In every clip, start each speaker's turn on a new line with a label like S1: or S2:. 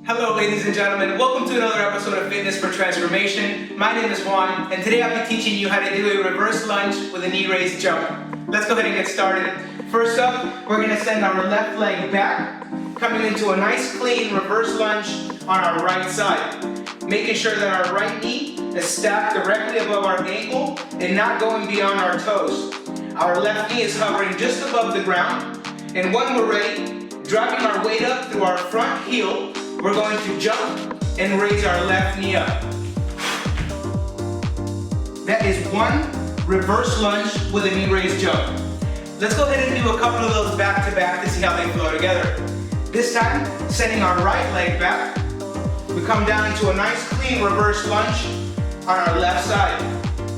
S1: Hello ladies and gentlemen, welcome to another episode of Fitness for Transformation. My name is Juan, and today I'll be teaching you how to do a reverse lunge with a knee raised jump. Let's go ahead and get started. First up, we're going to send our left leg back, coming into a nice clean reverse lunge on our right side. Making sure that our right knee is stacked directly above our ankle and not going beyond our toes. Our left knee is hovering just above the ground, and when we're ready, driving our weight up through our front heel, we're going to jump and raise our left knee up. That is one reverse lunge with a knee raised jump. Let's go ahead and do a couple of those back to back to see how they flow together. This time, sending our right leg back, we come down into a nice clean reverse lunge on our left side.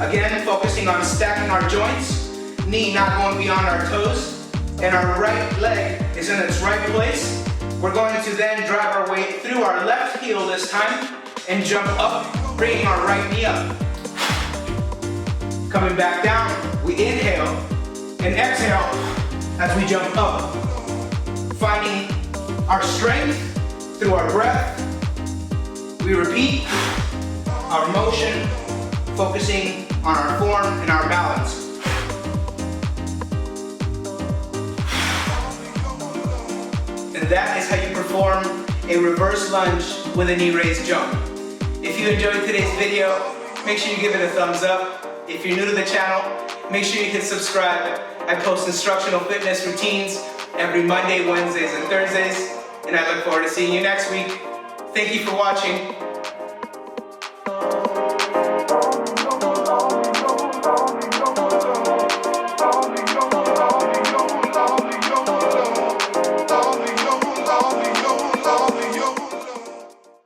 S1: Again, focusing on stacking our joints, knee not going beyond our toes, and our right leg is in its right place. We're going to then drive our weight through our left heel this time and jump up, bringing our right knee up. Coming back down, we inhale and exhale as we jump up. Finding our strength through our breath. We repeat our motion, focusing on our form and our balance. And that is how you perform a reverse lunge with a knee raised jump. If you enjoyed today's video, make sure you give it a thumbs up. If you're new to the channel, make sure you hit subscribe. I post instructional fitness routines every Monday, Wednesdays, and Thursdays, and I look forward to seeing you next week. Thank you for watching.